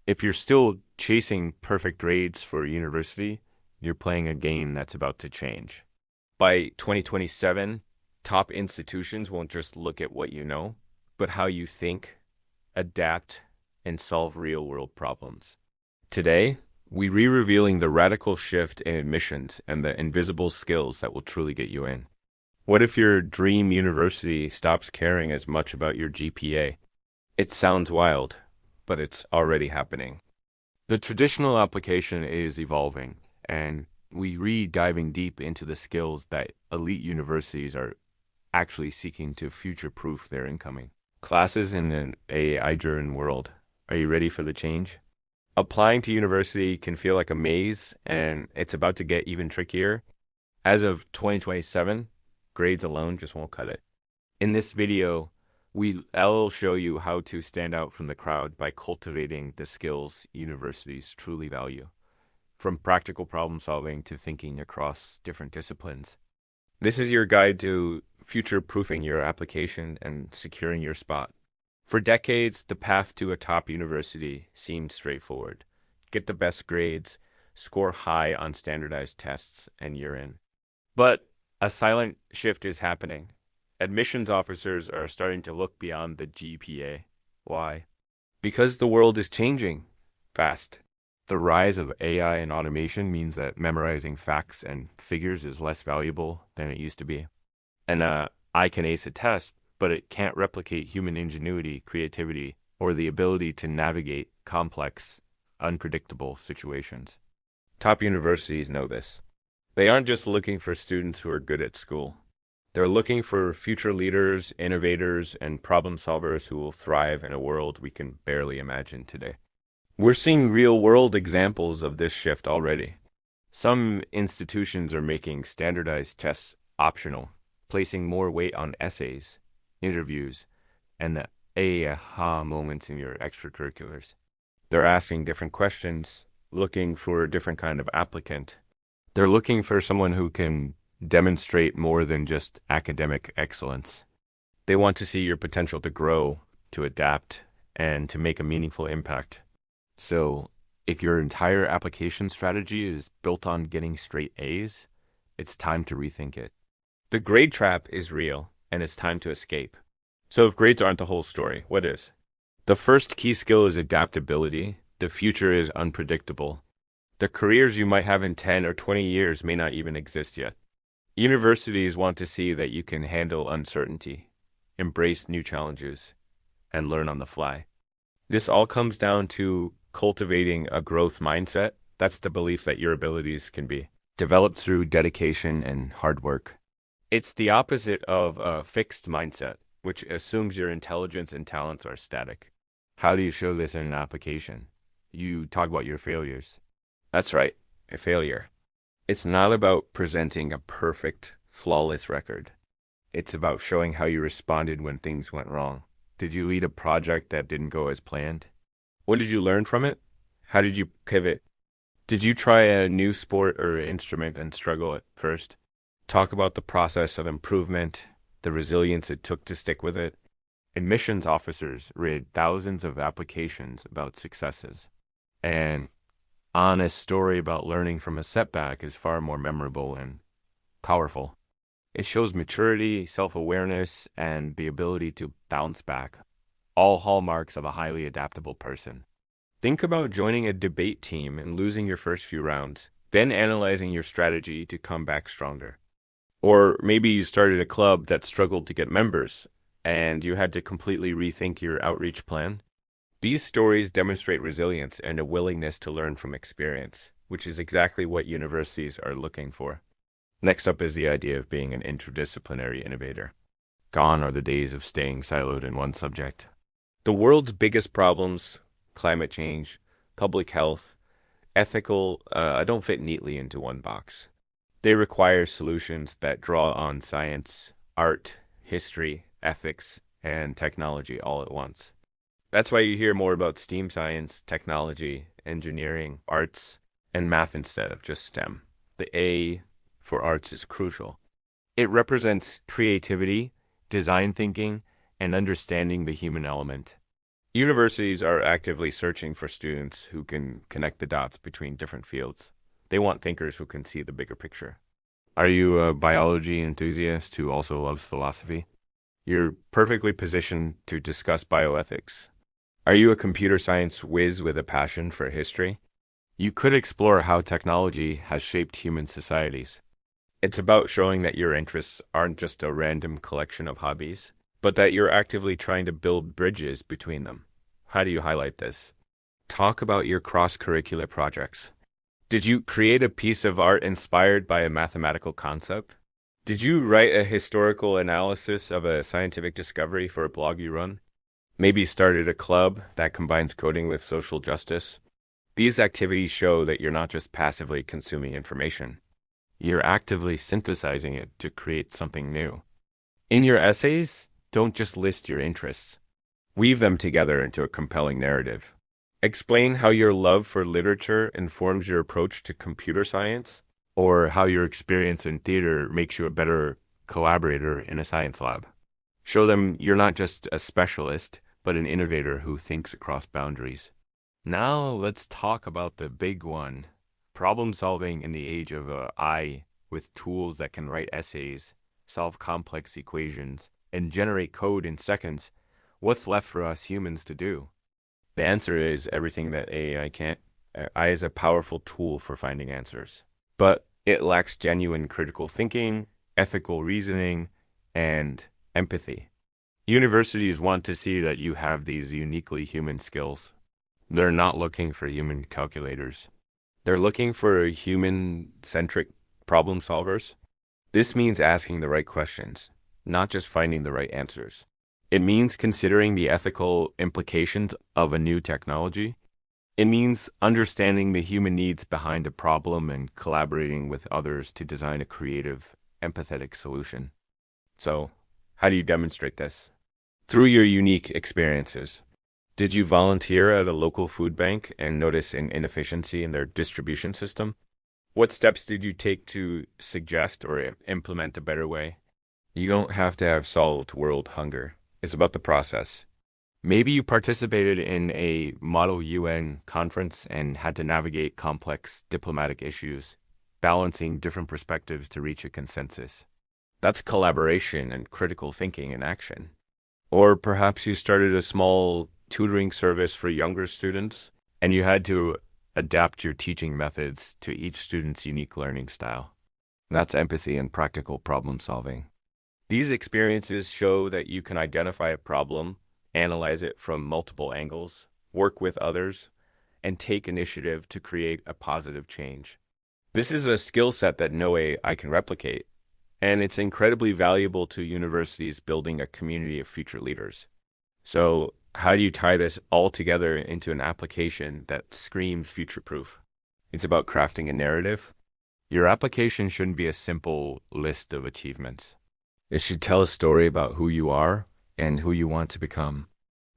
If you're still chasing perfect grades for university, you're playing a game that's about to change. By 2027, top institutions won't just look at what you know, but how you think, adapt, and solve real world problems. Today, we re-revealing the radical shift in admissions and the invisible skills that will truly get you in. What if your dream university stops caring as much about your GPA? It sounds wild, but it's already happening. The traditional application is evolving, and we diving deep into the skills that elite universities are actually seeking to future-proof their incoming classes in an AI-driven world. Are you ready for the change? Applying to university can feel like a maze, and it's about to get even trickier. As of 2027, grades alone just won't cut it. In this video, I'll show you how to stand out from the crowd by cultivating the skills universities truly value, from practical problem solving to thinking across different disciplines. This is your guide to future-proofing your application and securing your spot. For decades, the path to a top university seemed straightforward. Get the best grades, score high on standardized tests, and you're in. But a silent shift is happening. Admissions officers are starting to look beyond the GPA. Why? Because the world is changing fast. The rise of AI and automation means that memorizing facts and figures is less valuable than it used to be. And I can ace a test, but it can't replicate human ingenuity, creativity, or the ability to navigate complex, unpredictable situations. Top universities know this. They aren't just looking for students who are good at school. They're looking for future leaders, innovators, and problem solvers who will thrive in a world we can barely imagine today. We're seeing real-world examples of this shift already. Some institutions are making standardized tests optional, placing more weight on essays, interviews, and the aha moments in your extracurriculars. They're asking different questions, looking for a different kind of applicant. They're looking for someone who can demonstrate more than just academic excellence. They want to see your potential to grow, to adapt, and to make a meaningful impact. So, if your entire application strategy is built on getting straight A's, it's time to rethink it. The grade trap is real, and it's time to escape. So if grades aren't the whole story, what is? The first key skill is adaptability. The future is unpredictable. The careers you might have in 10 or 20 years may not even exist yet. Universities want to see that you can handle uncertainty, embrace new challenges, and learn on the fly. This all comes down to cultivating a growth mindset. That's the belief that your abilities can be developed through dedication and hard work. It's the opposite of a fixed mindset, which assumes your intelligence and talents are static. How do you show this in an application? You talk about your failures. That's right, a failure. It's not about presenting a perfect, flawless record. It's about showing how you responded when things went wrong. Did you lead a project that didn't go as planned? What did you learn from it? How did you pivot? Did you try a new sport or instrument and struggle at first? Talk about the process of improvement, the resilience it took to stick with it. Admissions officers read thousands of applications about successes. And honest story about learning from a setback is far more memorable and powerful. It shows maturity, self-awareness, and the ability to bounce back, all hallmarks of a highly adaptable person. Think about joining a debate team and losing your first few rounds, then analyzing your strategy to come back stronger. Or maybe you started a club that struggled to get members, and you had to completely rethink your outreach plan. These stories demonstrate resilience and a willingness to learn from experience, which is exactly what universities are looking for. Next up is the idea of being an interdisciplinary innovator. Gone are the days of staying siloed in one subject. The world's biggest problems, climate change, public health, ethical, don't fit neatly into one box. They require solutions that draw on science, art, history, ethics, and technology all at once. That's why you hear more about STEAM science, technology, engineering, arts, and math instead of just STEM. The A for arts is crucial. It represents creativity, design thinking, and understanding the human element. Universities are actively searching for students who can connect the dots between different fields. They want thinkers who can see the bigger picture. Are you a biology enthusiast who also loves philosophy? You're perfectly positioned to discuss bioethics. Are you a computer science whiz with a passion for history? You could explore how technology has shaped human societies. It's about showing that your interests aren't just a random collection of hobbies, but that you're actively trying to build bridges between them. How do you highlight this? Talk about your cross-curricular projects. Did you create a piece of art inspired by a mathematical concept? Did you write a historical analysis of a scientific discovery for a blog you run? Maybe started a club that combines coding with social justice? These activities show that you're not just passively consuming information. You're actively synthesizing it to create something new. In your essays, don't just list your interests. Weave them together into a compelling narrative. Explain how your love for literature informs your approach to computer science, or how your experience in theater makes you a better collaborator in a science lab. Show them you're not just a specialist, but an innovator who thinks across boundaries. Now let's talk about the big one. Problem solving in the age of AI with tools that can write essays, solve complex equations, and generate code in seconds. What's left for us humans to do? The answer is everything that AI can't. AI is a powerful tool for finding answers, but it lacks genuine critical thinking, ethical reasoning, and empathy. Universities want to see that you have these uniquely human skills. They're not looking for human calculators. They're looking for human-centric problem solvers. This means asking the right questions, not just finding the right answers. It means considering the ethical implications of a new technology. It means understanding the human needs behind a problem and collaborating with others to design a creative, empathetic solution. So, how do you demonstrate this? Through your unique experiences. Did you volunteer at a local food bank and notice an inefficiency in their distribution system? What steps did you take to suggest or implement a better way? You don't have to have solved world hunger. It's about the process. Maybe you participated in a Model UN conference and had to navigate complex diplomatic issues, balancing different perspectives to reach a consensus. That's collaboration and critical thinking in action. Or perhaps you started a small tutoring service for younger students, and you had to adapt your teaching methods to each student's unique learning style. That's empathy and practical problem solving. These experiences show that you can identify a problem, analyze it from multiple angles, work with others, and take initiative to create a positive change. This is a skill set that no AI can replicate, and it's incredibly valuable to universities building a community of future leaders. So, how do you tie this all together into an application that screams future-proof? It's about crafting a narrative. Your application shouldn't be a simple list of achievements. It should tell a story about who you are and who you want to become.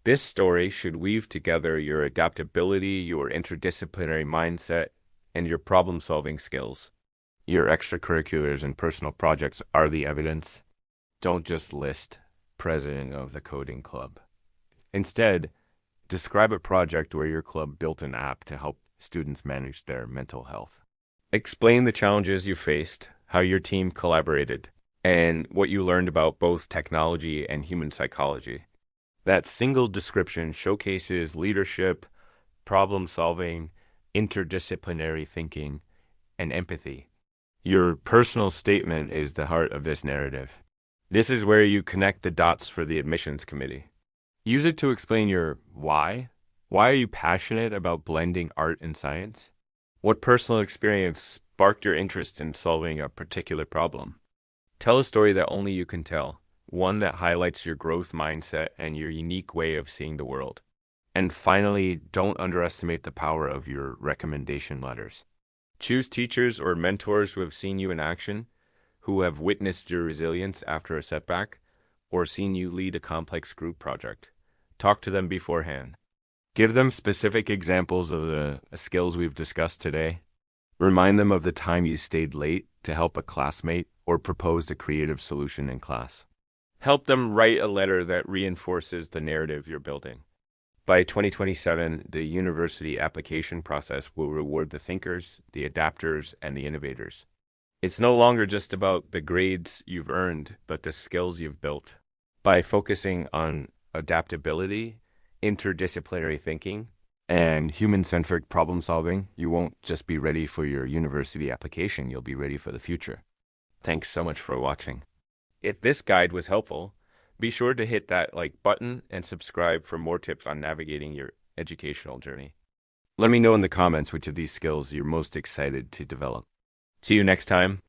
This story should weave together your adaptability, your interdisciplinary mindset, and your problem-solving skills. Your extracurriculars and personal projects are the evidence. Don't just list president of the coding club. Instead, describe a project where your club built an app to help students manage their mental health. Explain the challenges you faced, how your team collaborated, and what you learned about both technology and human psychology. That single description showcases leadership, problem solving, interdisciplinary thinking, and empathy. Your personal statement is the heart of this narrative. This is where you connect the dots for the admissions committee. Use it to explain your why. Why are you passionate about blending art and science? What personal experience sparked your interest in solving a particular problem? Tell a story that only you can tell, one that highlights your growth mindset and your unique way of seeing the world. And finally, don't underestimate the power of your recommendation letters. Choose teachers or mentors who have seen you in action, who have witnessed your resilience after a setback, or seen you lead a complex group project. Talk to them beforehand. Give them specific examples of the skills we've discussed today. Remind them of the time you stayed late to help a classmate or proposed a creative solution in class. Help them write a letter that reinforces the narrative you're building. By 2027, the university application process will reward the thinkers, the adapters, and the innovators. It's no longer just about the grades you've earned, but the skills you've built. By focusing on adaptability, interdisciplinary thinking, and human-centric problem solving, you won't just be ready for your university application, you'll be ready for the future. Thanks so much for watching. If this guide was helpful, be sure to hit that like button and subscribe for more tips on navigating your educational journey. Let me know in the comments which of these skills you're most excited to develop. See you next time.